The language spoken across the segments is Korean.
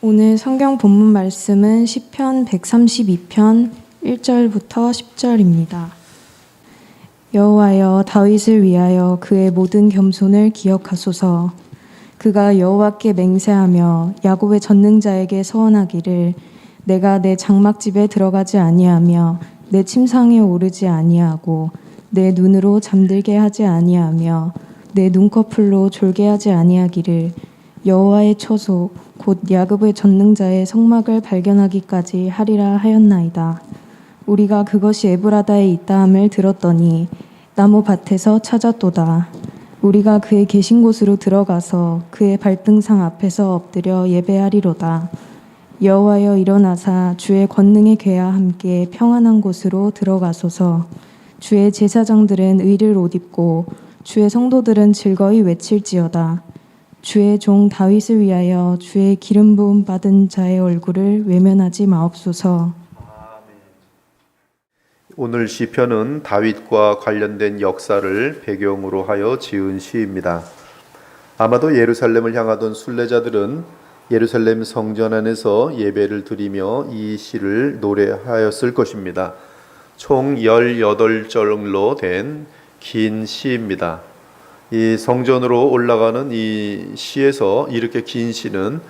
오늘 성경 본문 말씀은 시편 132편 1절부터 10절입니다. 여호와여, 다윗을 위하여 그의 모든 겸손을 기억하소서. 그가 여호와께 맹세하며 야곱의 전능자에게 서원하기를 내가 내 장막집에 들어가지 아니하며 내 침상에 오르지 아니하고 내 눈으로 잠들게 하지 아니하며 내 눈꺼풀로 졸게 하지 아니하기를 여호와의 처소 곧 야곱의 전능자의 성막을 발견하기까지 하리라 하였나이다. 우리가 그것이 에브라다에 있다함을 들었더니 나무 밭에서 찾았도다. 우리가 그의 계신 곳으로 들어가서 그의 발등상 앞에서 엎드려 예배하리로다. 여호와여, 일어나사 주의 권능의 궤와 함께 평안한 곳으로 들어가소서. 주의 제사장들은 의를 옷 입고 주의 성도들은 즐거이 외칠지어다. 주의 종 다윗을 위하여 주의 기름 부음 받은 자의 얼굴을 외면하지 마옵소서. 오늘 시편은 다윗과 관련된 역사를 배경으로 하여 지은 시입니다. 아마도 예루살렘을 향하던 순례자들은 예루살렘 성전 안에서 예배를 드리며 이 시를 노래하였을 것입니다. 총 18절로 된 긴 시입니다. 이 성전으로 올라가는 이 시에서 이렇게 긴 시는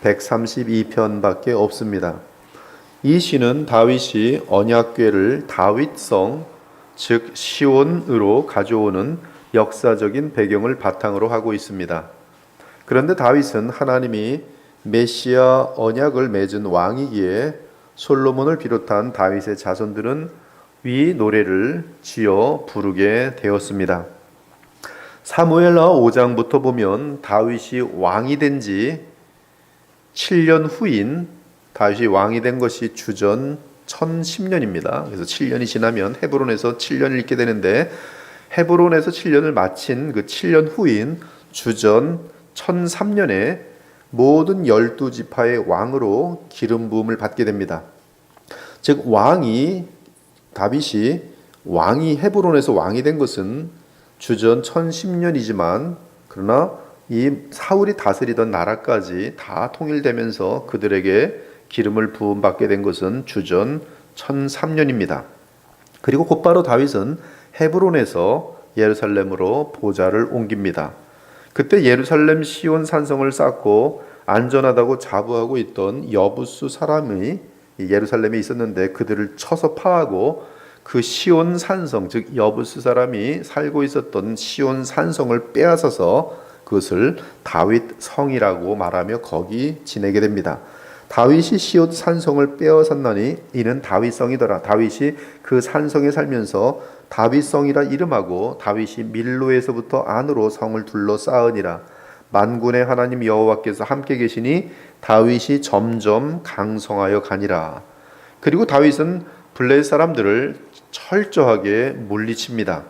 132편밖에 없습니다. 이 시는 다윗이 언약궤를 다윗성, 즉 시온으로 가져오는 역사적인 배경을 바탕으로 하고 있습니다. 그런데 다윗은 하나님이 메시아 언약을 맺은 왕이기에 솔로몬을 비롯한 다윗의 자손들은 이 노래를 지어 부르게 되었습니다. 사무엘하 5장부터 보면 다윗이 왕이 된 지 7년 후인 다윗이 왕이 된 것이 주전 1010년입니다. 그래서 7년이 지나면 헤브론에서 7년을 있게 되는데 헤브론에서 7년을 마친 그 7년 후인 주전 1003년에 모든 12지파의 왕으로 기름 부음을 받게 됩니다. 즉 다윗이 왕이 헤브론에서 왕이 된 것은 주전 1010년이지만 그러나 이 사울이 다스리던 나라까지 다 통일되면서 그들에게 기름을 부음받게 된 것은 주전 1003년입니다. 그리고 곧바로 다윗은 헤브론에서 예루살렘으로 보좌를 옮깁니다. 그때 예루살렘 시온 산성을 쌓고 안전하다고 자부하고 있던 여부수 사람이 예루살렘에 있었는데 그들을 쳐서 파하고 그 시온 산성, 즉 여부수 사람이 살고 있었던 시온 산성을 빼앗아서 그것을 다윗 성이라고 말하며 거기 지내게 됩니다. 다윗이 시온 산성을 빼앗았나니 이는 다윗성이더라. 다윗이 그 산성에 살면서 다윗성이라 이름하고 다윗이 밀로에서부터 안으로 성을 둘러싸으니라. 만군의 하나님 여호와께서 함께 계시니 다윗이 점점 강성하여 가니라. 그리고 다윗은 블레셋 사람들을 철저하게 물리칩니다.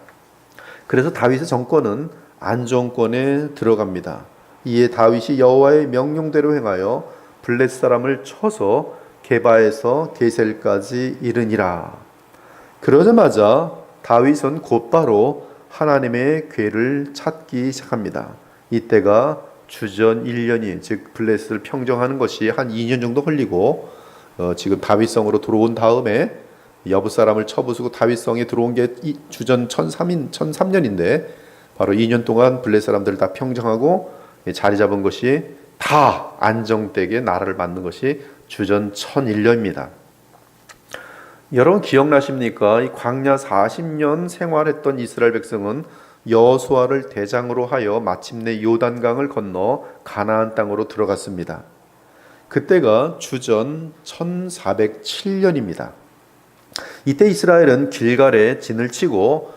그래서 다윗의 정권은 안정권에 들어갑니다. 이에 다윗이 여호와의 명령대로 행하여 블레셋 사람을 쳐서 게바에서 게셀까지 이르니라. 그러자마자 다윗은 곧바로 하나님의 궤를 찾기 시작합니다. 이때가 주전 1년이 즉 블레셋을 평정하는 것이 한 2년 정도 걸리고 지금 다윗성으로 들어온 다음에 여부 사람을 쳐부수고 다윗성에 들어온 게 주전 1003년인데 바로 2년 동안 블레셋 사람들을 다 평정하고 자리 잡은 것이 다 안정되게 나라를 만든 것이 주전 1001년입니다. 여러분 기억나십니까? 이 광야 40년 생활했던 이스라엘 백성은 여호수아를 대장으로 하여 마침내 요단강을 건너 가나안 땅으로 들어갔습니다. 그때가 주전 1407년입니다. 이때 이스라엘은 길갈에 진을 치고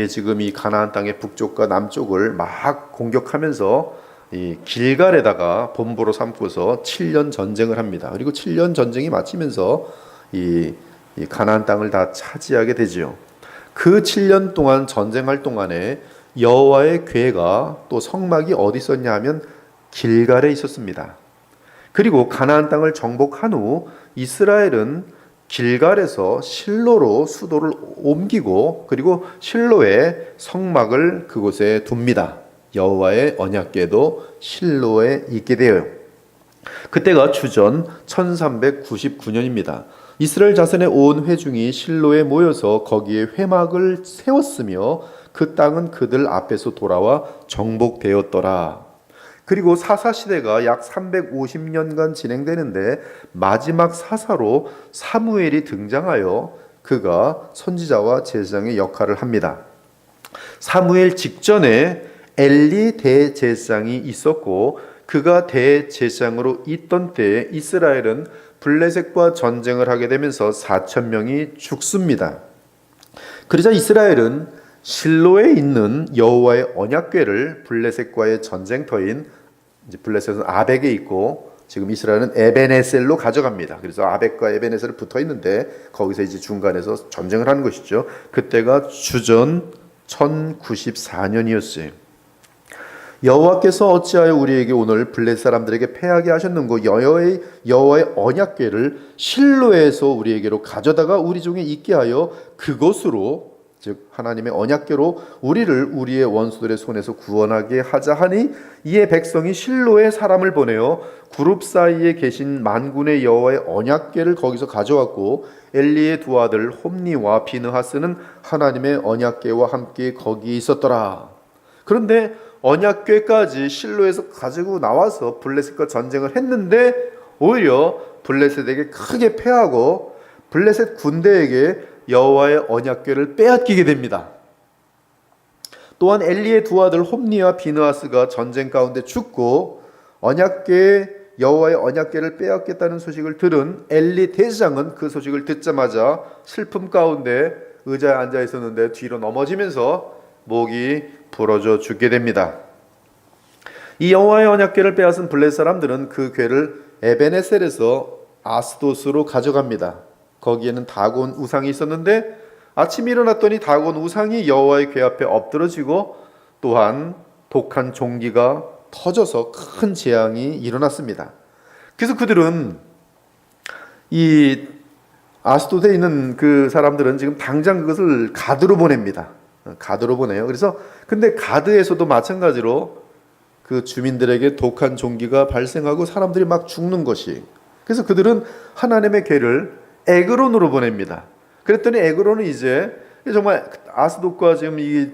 지금 이 가나안 땅의 북쪽과 남쪽을 막 공격하면서 이 길갈에다가 본부로 삼고서 7년 전쟁을 합니다. 그리고 7년 전쟁이 마치면서 이 가나안 땅을 다 차지하게 되지요. 그 7년 동안 전쟁할 동안에 여호와의 궤가 또 성막이 어디 있었냐 하면 길갈에 있었습니다. 그리고 가나안 땅을 정복한 후 이스라엘은 길갈에서 실로로 수도를 옮기고 그리고 실로에 성막을 그곳에 둡니다. 여호와의 언약궤도 실로에 있게 되어요. 그때가 주전 1399년입니다. 이스라엘 자손의 온 회중이 실로에 모여서 거기에 회막을 세웠으며 그 땅은 그들 앞에서 돌아와 정복되었더라. 그리고 사사 시대가 약 350년간 진행되는데 마지막 사사로 사무엘이 등장하여 그가 선지자와 제사장의 역할을 합니다. 사무엘 직전에 엘리 대제사장이 있었고 그가 대제사장으로 있던 때에 이스라엘은 블레셋과 전쟁을 하게 되면서 4천 명이 죽습니다. 그러자 이스라엘은 실로에 있는 여호와의 언약궤를 블레셋과의 전쟁터인 블레셋은 아벡에 있고 지금 이스라엘은 에베네셀로 가져갑니다. 그래서 아벡과 에베네셀이 붙어 있는데 거기서 이제 중간에서 전쟁을 하는 것이죠. 그때가 주전 1094년이었어요. 여호와께서 어찌하여 우리에게 오늘 블레셋 사람들에게 패하게 하셨는고 여호와의 언약궤를 실로에서 우리에게로 가져다가 우리 중에 있게 하여 그것으로 즉 하나님의 언약궤로 우리를 우리의 원수들의 손에서 구원하게 하자 하니 이에 백성이 실로에 사람을 보내어 그룹 사이에 계신 만군의 여호와의 언약궤를 거기서 가져왔고 엘리의 두 아들 홈니와 비느하스는 하나님의 언약궤와 함께 거기에 있었더라. 그런데 언약궤까지 실로에서 가지고 나와서 블레셋과 전쟁을 했는데 오히려 블레셋에게 크게 패하고 블레셋 군대에게 여호와의 언약궤를 빼앗기게 됩니다. 또한 엘리의 두 아들 홈니와 비느하스가 전쟁 가운데 죽고 여호와의 언약궤를 빼앗겠다는 소식을 들은 엘리 대제사장은 그 소식을 듣자마자 슬픔 가운데 의자에 앉아 있었는데 뒤로 넘어지면서 목이 부러져 죽게 됩니다. 이 여호와의 언약궤를 빼앗은 블레셋 사람들은 그 궤를 에베네셀에서 아스돗으로 가져갑니다. 거기에는 다곤 우상이 있었는데 아침에 일어났더니 다곤 우상이 여호와의 궤 앞에 엎드러지고 또한 독한 종기가 터져서 큰 재앙이 일어났습니다. 그래서 그들은 이 아스돗에 있는 그 사람들은 지금 당장 그것을 가드로 보냅니다. 가드로 보내요. 그래서 근데 가드에서도 마찬가지로 그 주민들에게 독한 종기가 발생하고 사람들이 막 죽는 것이. 그래서 그들은 하나님의 궤를 에그론으로 보냅니다. 그랬더니 에그론은 이제 정말 아스돗과 지금 이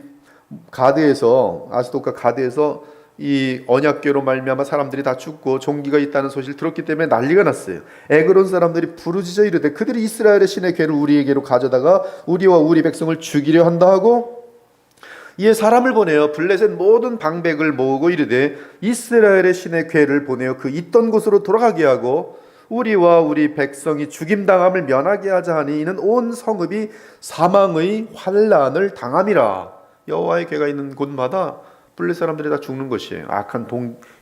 아스돗과 가드에서 이 언약궤로 말미암아 사람들이 다 죽고 종기가 있다는 소식을 들었기 때문에 난리가 났어요. 에그론 사람들이 부르짖어 이르되 그들이 이스라엘의 신의 궤를 우리에게로 가져다가 우리와 우리 백성을 죽이려 한다 하고 이에 사람을 보내어 블레셋 모든 방백을 모으고 이르되 이스라엘의 신의 궤를 보내어 그 있던 곳으로 돌아가게 하고 우리와 우리 백성이 죽임당함을 면하게 하자 하니 이는 온 성읍이 사망의 환난을 당함이라. 여호와의 궤가 있는 곳마다 블레셋 사람들이 다 죽는 것이에요. 악한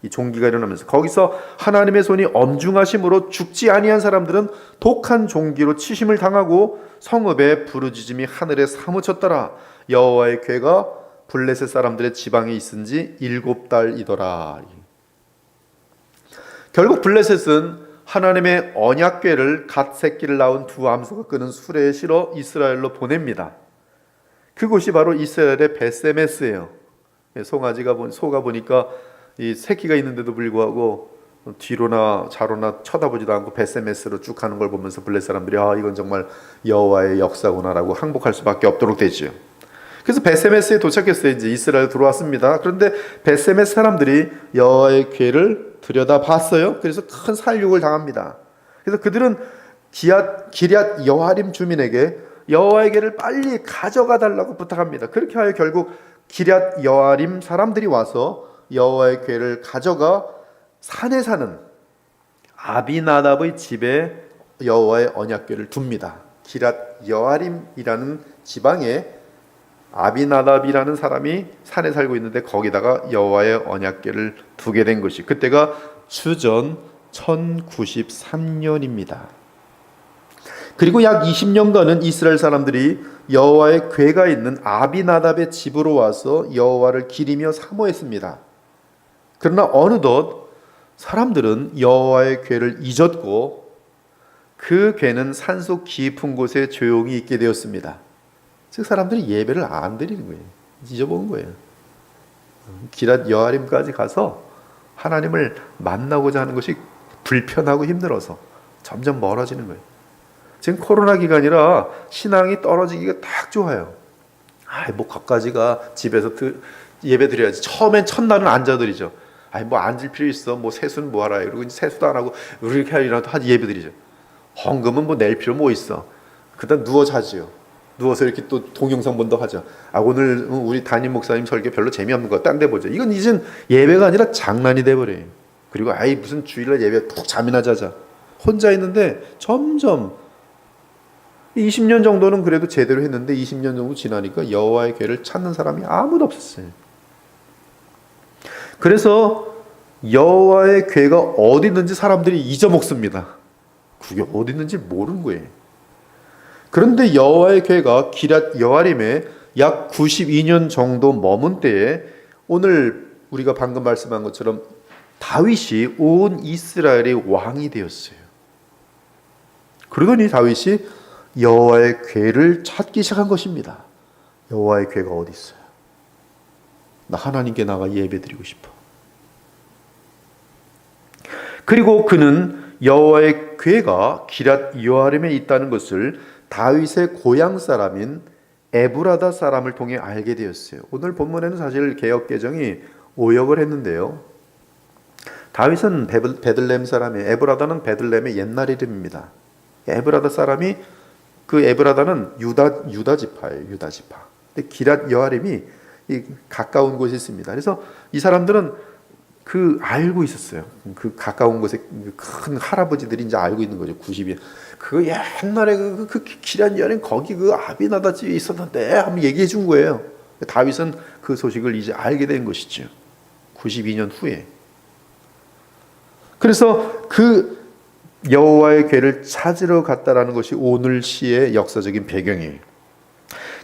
이 종기가 일어나면서 거기서 하나님의 손이 엄중하심으로 죽지 아니한 사람들은 독한 종기로 치심을 당하고 성읍의 부르짖음이 하늘에 사무쳤더라. 여호와의 궤가 블레셋 사람들의 지방에 있은지 7달이더라. 결국 블레셋은 하나님의 언약궤를 갓 새끼를 낳은 두 암소가 끄는 수레에 실어 이스라엘로 보냅니다. 그곳이 바로 이스라엘의 벳세메스예요. 소가 보니까 이 새끼가 있는데도 불구하고 뒤로나 좌로나 쳐다보지도 않고 벳세메스로 쭉 가는 걸 보면서 블레셋 사람들이 이건 정말 여호와의 역사구나라고 항복할 수밖에 없도록 되죠. 그래서 벳세메스에 도착했어요. 이제 이스라엘 들어왔습니다. 그런데 벳세메스 사람들이 여호와의 궤를 들여다봤어요. 그래서 큰 살육을 당합니다. 그래서 그들은 기럇 여아림 주민에게 여호와의 궤를 빨리 가져가 달라고 부탁합니다. 그렇게 하여 결국 기럇 여아림 사람들이 와서 여호와의 궤를 가져가 산에 사는 아비나답의 집에 여호와의 언약궤를 둡니다. 기럇 여아림이라는 지방에 아비나답이라는 사람이 산에 살고 있는데 거기다가 여호와의 언약궤를 두게 된 것이 그때가 주전 1093년입니다. 그리고 약 20년간은 이스라엘 사람들이 여호와의 궤가 있는 아비나답의 집으로 와서 여호와를 기리며 사모했습니다. 그러나 어느덧 사람들은 여호와의 궤를 잊었고 그 궤는 산속 깊은 곳에 조용히 있게 되었습니다. 즉 사람들이 예배를 안 드리는 거예요. 잊어버린 거예요. 기럇 여아림까지 가서 하나님을 만나고자 하는 것이 불편하고 힘들어서 점점 멀어지는 거예요. 지금 코로나 기간이라 신앙이 떨어지기가 딱 좋아요. 뭐 거기까지가 집에서 예배 드려야지. 처음엔 첫날은 앉아드리죠. 뭐 앉을 필요 있어. 뭐 세수는 뭐 하라. 그리고 세수도 안 하고 우리 이렇게 하리라도 하지 예배 드리죠. 헌금은 뭐 낼 필요 뭐 있어. 그다음 누워 자지요. 누워서 이렇게 또 동영상 본다고 하죠. 오늘 우리 담임 목사님 설교 별로 재미없는 거 딴 데 보죠. 이건 이젠 예배가 아니라 장난이 돼버려요. 그리고 무슨 주일날 예배 푹 잠이나 자자. 혼자 있는데 점점 20년 정도는 그래도 제대로 했는데 20년 정도 지나니까 여호와의 궤를 찾는 사람이 아무도 없었어요. 그래서 여호와의 궤가 어디 있는지 사람들이 잊어먹습니다. 그게 어디 있는지 모르는 거예요. 그런데 여호와의 궤가 기랏 여아림에 약 92년 정도 머문 때에 오늘 우리가 방금 말씀한 것처럼 다윗이 온 이스라엘의 왕이 되었어요. 그러더니 다윗이 여호와의 궤를 찾기 시작한 것입니다. 여호와의 궤가 어디 있어요? 나 하나님께 나가 예배드리고 싶어. 그리고 그는 여호와의 궤가 기랏 여아림에 있다는 것을 다윗의 고향 사람인 에브라다 사람을 통해 알게 되었어요. 오늘 본문에는 사실 개역 개정이 오역을 했는데요. 다윗은 베들레헴 사람이에요. 에브라다는 베들레헴의 옛날 이름입니다. 에브라다 사람이 그 에브라다는 유다 지파예요. 유다 지파. 근데 기랏 여아림이 가까운 곳에 있습니다. 그래서 이 사람들은 알고 있었어요. 그 가까운 곳에 큰 할아버지들이 이제 알고 있는 거죠. 90이. 옛날에 기랏 여아림 거기 아비나다 집에 있었는데 한번 얘기해 준 거예요. 다윗은 그 소식을 이제 알게 된 것이죠. 92년 후에. 그래서 여호와의 궤를 찾으러 갔다라는 것이 오늘 시의 역사적인 배경이에요.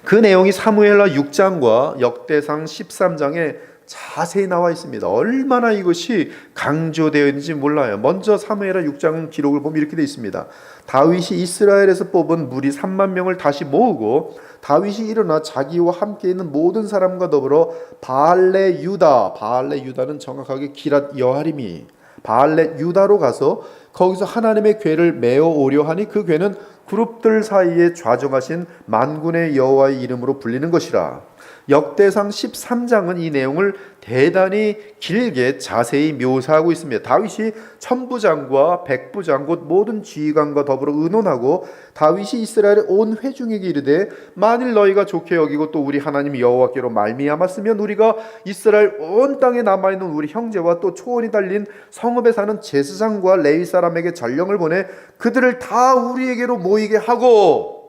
그 내용이 사무엘하 6장과 역대상 13장에 자세히 나와 있습니다. 얼마나 이것이 강조되어 있는지 몰라요. 먼저 사무엘하 6장 기록을 보면 이렇게 되어 있습니다. 다윗이 이스라엘에서 뽑은 무리 3만 명을 다시 모으고 다윗이 일어나 자기와 함께 있는 모든 사람과 더불어 바알레 유다는 정확하게 기랏 여아림이 바알레 유다로 가서 거기서 하나님의 궤를 메어 오려 하니 그 궤는 그룹들 사이에 좌정하신 만군의 여호와의 이름으로 불리는 것이라. 역대상 13장은 이 내용을 대단히 길게 자세히 묘사하고 있습니다. 다윗이 천부장과 백부장 곧 모든 지휘관과 더불어 의논하고 다윗이 이스라엘의 온 회중에게 이르되 만일 너희가 좋게 여기고 또 우리 하나님 여호와께로 말미암았으면 우리가 이스라엘 온 땅에 남아있는 우리 형제와 또 초원이 달린 성읍에 사는 제사장과 레위 사람에게 전령을 보내 그들을 다 우리에게로 모이게 하고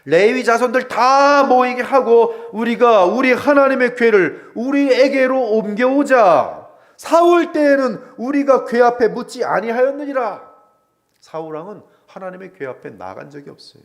레위 자손들 다 모이게 하고 우리가 우리 하나님의 궤를 우리에게로 옮겨오자. 사울 때에는 우리가 궤 앞에 묻지 아니하였느니라. 사울 왕은 하나님의 궤 앞에 나간 적이 없어요.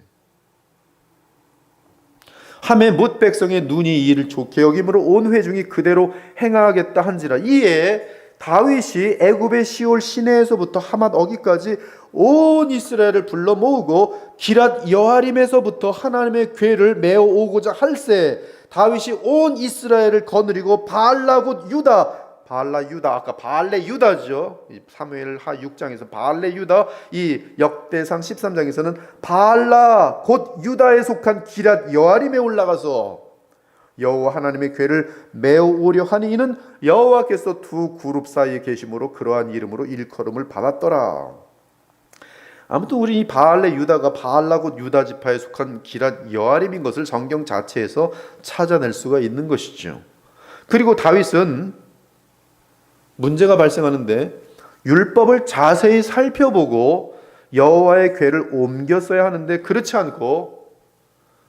하매 뭇 백성의 눈이 이 일을 좋게 여김으로 온 회중이 그대로 행하겠다 한지라. 이에 다윗이 애굽의 시올 시내에서부터 하맛 어기까지 온 이스라엘을 불러 모으고 기랏 여아림에서부터 하나님의 궤를 메어 오고자 할세 다윗이 온 이스라엘을 거느리고 바알라 곧 유다 아까 바알레 유다죠. 사무엘하 6장에서 바알레 유다, 이 역대상 13장에서는 바알라 곧 유다에 속한 기랏 여아림에 올라가서 여호와 하나님의 궤를 메어 오려 하니 이는 여호와께서 두 그룹 사이에 계심으로 그러한 이름으로 일컬음을 받았더라. 아무튼 우리 이 바알레 유다가 바알라 곧 유다 지파에 속한 기랏 여아림인 것을 성경 자체에서 찾아낼 수가 있는 것이죠. 그리고 다윗은 문제가 발생하는데 율법을 자세히 살펴보고 여호와의 궤를 옮겼어야 하는데 그렇지 않고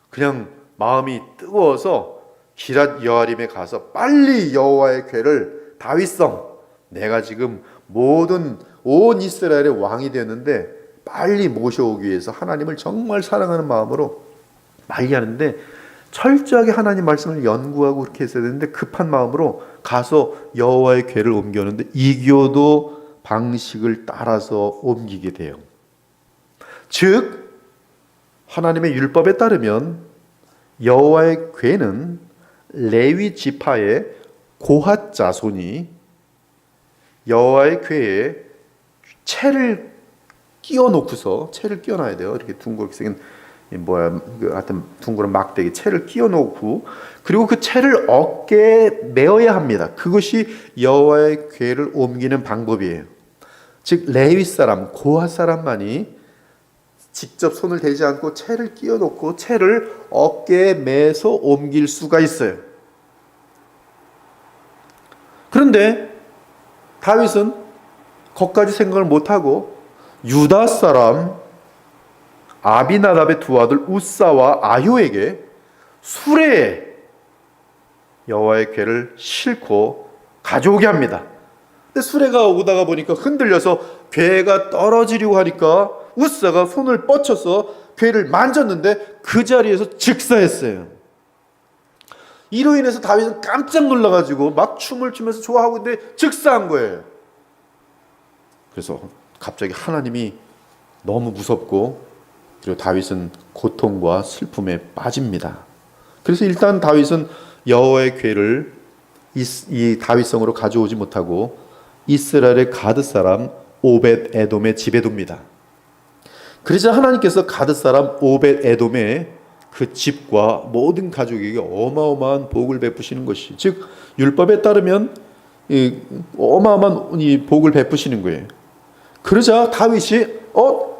그냥 마음이 뜨거워서 기랏 여아림에 가서 빨리 여호와의 궤를 다윗성 내가 지금 모든 온 이스라엘의 왕이 되었는데 빨리 모셔오기 위해서 하나님을 정말 사랑하는 마음으로 빨리 하는데 철저하게 하나님 말씀을 연구하고 그렇게 했어야 되는데 급한 마음으로 가서 여호와의 궤를 옮겼는데 이교도 방식을 따라서 옮기게 돼요. 즉 하나님의 율법에 따르면 여호와의 궤는 레위 지파의 고핫 자손이 여호와의 궤에 채를 끼워 놔야 돼요. 이렇게 둥그렇게 생긴 하여튼 둥그런 막대기 채를 끼워 놓고, 그리고 그 채를 어깨에 메어야 합니다. 그것이 여호와의 궤를 옮기는 방법이에요. 즉 레위 사람, 고핫 사람만이 직접 손을 대지 않고 채를 끼워 놓고 채를 어깨에 매서 옮길 수가 있어요. 그런데 다윗은 거기까지 생각을 못하고 유다 사람 아비나답의 두 아들 우사와 아효에게 수레에 여호와의 궤를 싣고 가져오게 합니다. 근데 수레가 오다가 보니까 흔들려서 궤가 떨어지려고 하니까 우사가 손을 뻗쳐서 궤를 만졌는데 그 자리에서 즉사했어요. 이로 인해서 다윗은 깜짝 놀라가지고 막 춤을 추면서 좋아하고 있는데 즉사한 거예요. 그래서 갑자기 하나님이 너무 무섭고, 그리고 다윗은 고통과 슬픔에 빠집니다. 그래서 일단 다윗은 여호와의 궤를 이 다윗성으로 가져오지 못하고 이스라엘의 가드 사람 오벳 에돔의 집에 둡니다. 그러자 하나님께서 가드 사람 오벳 에돔의 그 집과 모든 가족에게 어마어마한 복을 베푸시는 것이, 즉 율법에 따르면 어마어마한 이 복을 베푸시는 거예요. 그러자 다윗이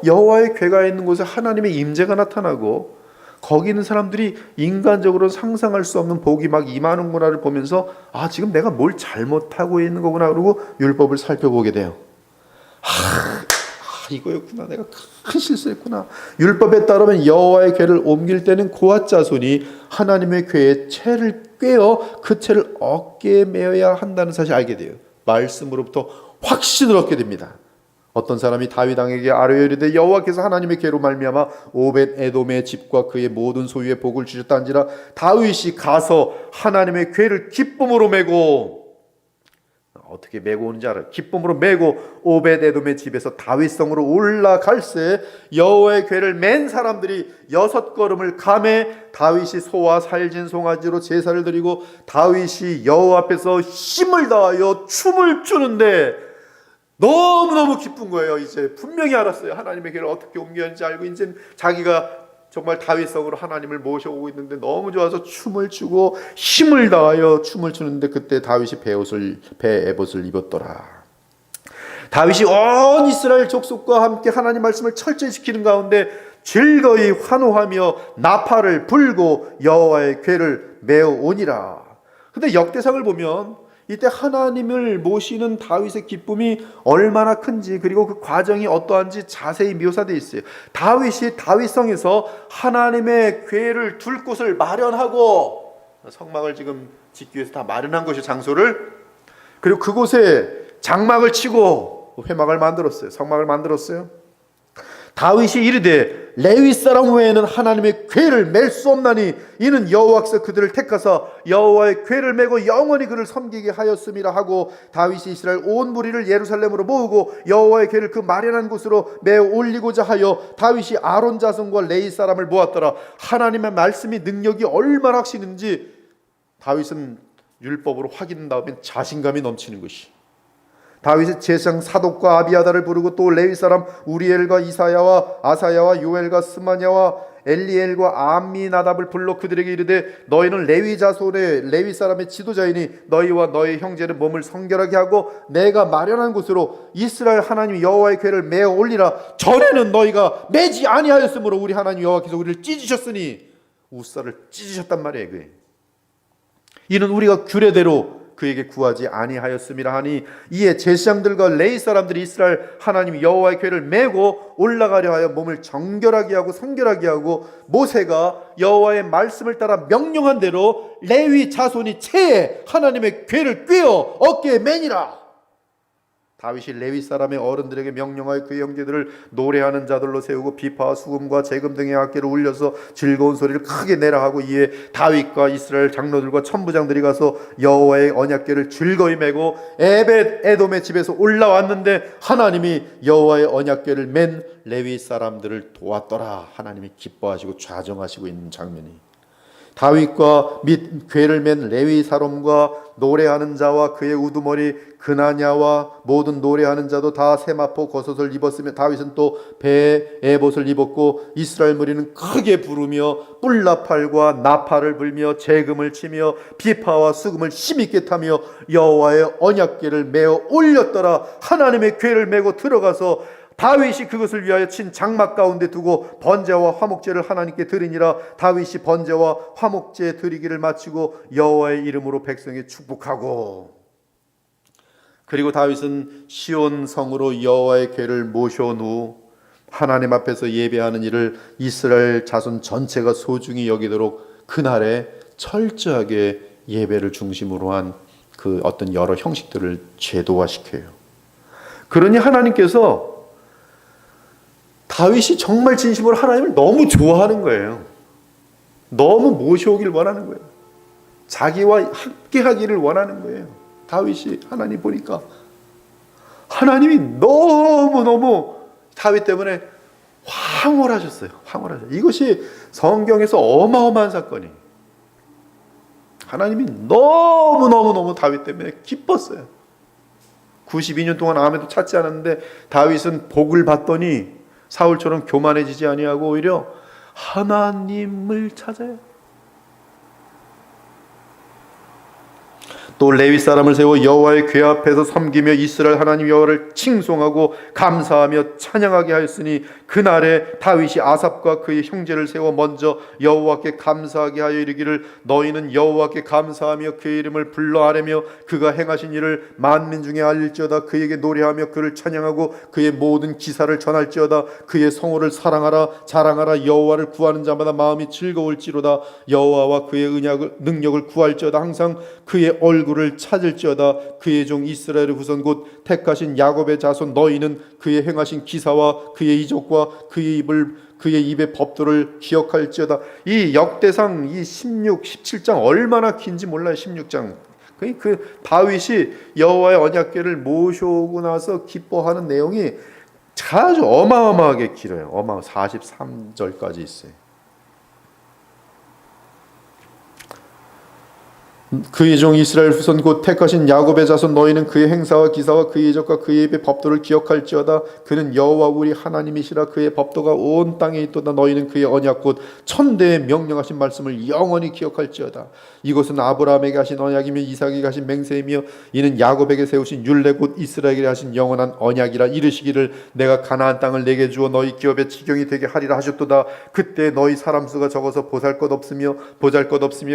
여호와의 궤가 있는 곳에 하나님의 임재가 나타나고 거기 있는 사람들이 인간적으로 상상할 수 없는 복이 막 임하는구나를 보면서 지금 내가 뭘 잘못하고 있는 거구나, 그러고 율법을 살펴보게 돼요. 이거였구나, 내가 큰 실수했구나. 율법에 따르면 여호와의 궤를 옮길 때는 고핫 자손이 하나님의 궤에 채를 꿰어 그 채를 어깨에 메어야 한다는 사실을 알게 돼요. 말씀으로부터 확신을 얻게 됩니다. 어떤 사람이 다윗 왕에게 아뢰어 이르되 여호와께서 하나님의 궤로 말미암아 오벳 에돔의 집과 그의 모든 소유에 복을 주셨다는지라. 다윗이 가서 하나님의 궤를 기쁨으로 메고, 어떻게 메고 오는지 알아요. 기쁨으로 메고 오벳 에돔의 집에서 다윗성으로 올라갈새 여호와의 궤를 맨 사람들이 6걸음을 가매 다윗이 소와 살진 송아지로 제사를 드리고 다윗이 여호와 앞에서 힘을 다하여 춤을 추는데 너무너무 기쁜 거예요. 이제 분명히 알았어요. 하나님의 궤를 어떻게 옮겨야 하는지 알고 이제 자기가 정말 다윗성으로 하나님을 모셔오고 있는데 너무 좋아서 춤을 추고 힘을 다하여 춤을 추는데 그때 다윗이 배 에봇을 입었더라. 다윗이 온 이스라엘 족속과 함께 하나님 말씀을 철저히 지키는 가운데 즐거이 환호하며 나팔을 불고 여호와의 궤를 메어 오니라. 근데 역대상을 보면 이때 하나님을 모시는 다윗의 기쁨이 얼마나 큰지, 그리고 그 과정이 어떠한지 자세히 묘사되어 있어요. 다윗이 다윗성에서 하나님의 궤를 둘 곳을 마련하고, 성막을 지금 짓기 위해서 다 마련한 것이 장소를, 그리고 그곳에 장막을 치고 회막을 만들었어요. 성막을 만들었어요. 다윗이 이르되 레위 사람 외에는 하나님의 궤를 맬 수 없나니 이는 여호와께서 그들을 택하사 여호와의 궤를 메고 영원히 그를 섬기게 하였음이라 하고, 다윗이 이스라엘 온 무리를 예루살렘으로 모으고 여호와의 궤를 그 마련한 곳으로 메어 올리고자 하여 다윗이 아론 자손과 레위 사람을 모았더라. 하나님의 말씀이 능력이 얼마나 확신인지 다윗은 율법으로 확인한 다음에 자신감이 넘치는 것이, 다윗의 제사장 사독과 아비아다를 부르고 또 레위 사람 우리엘과 이사야와 아사야와 요엘과 스마냐와 엘리엘과 암미나답을 불러 그들에게 이르되 너희는 레위 자손의 레위 사람의 지도자이니 너희와 너희 형제는 몸을 성결하게 하고 내가 마련한 곳으로 이스라엘 하나님 여호와의 궤를 메어 올리라. 전에는 너희가 매지 아니하였으므로 우리 하나님 여호와께서 우리를 찢으셨으니, 우사를 찢으셨단 말이에요. 그게 이는 우리가 규례대로 그에게 구하지 아니하였음이라 하니, 이에 제사장들과 레위 사람들이 이스라엘 하나님 여호와의 궤를 메고 올라가려 하여 몸을 정결하게 하고 성결하게 하고, 모세가 여호와의 말씀을 따라 명령한 대로 레위 자손이 채에 하나님의 궤를 꿰어 어깨에 매니라. 다윗이 레위 사람의 어른들에게 명령하여 그의 형제들을 노래하는 자들로 세우고 비파와 수금과 재금 등의 악기를 울려서 즐거운 소리를 크게 내라 하고, 이에 다윗과 이스라엘 장로들과 천부장들이 가서 여호와의 언약궤를 즐거이 메고 에벳 에돔의 집에서 올라왔는데 하나님이 여호와의 언약궤를 맨 레위 사람들을 도왔더라. 하나님이 기뻐하시고 좌정하시고 있는 장면이, 다윗과 및 궤를 맨 레위 사람과 노래하는 자와 그의 우두머리 그나냐와 모든 노래하는 자도 다 세마포 겉옷을 입었으며 다윗은 또 배에 에봇을 입었고 이스라엘 무리는 크게 부르며 뿔나팔과 나팔을 불며 재금을 치며 비파와 수금을 힘있게 타며 여호와의 언약궤를 메어 올렸더라. 하나님의 궤를 메고 들어가서 다윗이 그것을 위하여 친 장막 가운데 두고 번제와 화목제를 하나님께 드리니라. 다윗이 번제와 화목제 드리기를 마치고 여호와의 이름으로 백성에 축복하고, 그리고 다윗은 시온 성으로 여호와의 궤를 모셔온 후 하나님 앞에서 예배하는 일을 이스라엘 자손 전체가 소중히 여기도록 그날에 철저하게 예배를 중심으로 한 그 어떤 여러 형식들을 제도화시켜요. 그러니 하나님께서 다윗이 정말 진심으로 하나님을 너무 좋아하는 거예요. 너무 모셔오길 원하는 거예요. 자기와 함께 하기를 원하는 거예요. 다윗이 하나님 보니까 하나님이 너무너무 다윗 때문에 황홀하셨어요. 황홀하셨어요. 이것이 성경에서 어마어마한 사건이에요. 하나님이 너무너무 다윗 때문에 기뻤어요. 92년 동안 아무도 찾지 않았는데 다윗은 복을 받더니 사울처럼 교만해지지 아니하고 오히려 하나님을 찾아요. 또 레위 사람을 세워 여호와의 궤 앞에서 섬기며 이스라엘 하나님 여호와를 칭송하고 감사하며 찬양하게 하였으니 그날에 다윗이 아삽과 그의 형제를 세워 먼저 여호와께 감사하게 하여 이르기를 너희는 여호와께 감사하며 그의 이름을 불러 아뢰며 그가 행하신 일을 만민 중에 알릴지어다. 그에게 노래하며 그를 찬양하고 그의 모든 기사를 전할지어다. 그의 성호를 사랑하라 자랑하라. 여호와를 구하는 자마다 마음이 즐거울지로다. 여호와와 그의 능력을 구할지어다. 항상 그의 얼굴을 찾을지어다. 그의 종 이스라엘의 후손 곧 택하신 야곱의 자손 너희는 그의 행하신 기사와 그의 이적과 그의 입의 법도를 기억할지어다. 이 역대상 이 16, 17장 얼마나 긴지 몰라요. 16장. 그 다윗이 여호와의 언약궤를 모셔오고 나서 기뻐하는 내용이 아주 어마어마하게 길어요. 43절까지 있어요. 그의 종 이스라엘 후손 곧 택하신 야곱의 자손 너희는 그의 행사와 기사와 그의 이적과 그의 입의 법도를 기억할지어다. 그는 여호와 우리 하나님이시라. 그의 법도가 온 땅에 있도다. 너희는 그의 언약 곧 천대에 명령하신 말씀을 영원히 기억할지어다. 이것은 아브라함에게 하신 언약이며 이삭에게 하신 맹세이며 이는 야곱에게 세우신 율례 곧 이스라엘에게 하신 영원한 언약이라. 이르시기를 내가 가나안 땅을 내게 주어 너희 기업의 지경이 되게 하리라 하셨도다. 그때 너희 사람 수가 적어서 보잘것없으며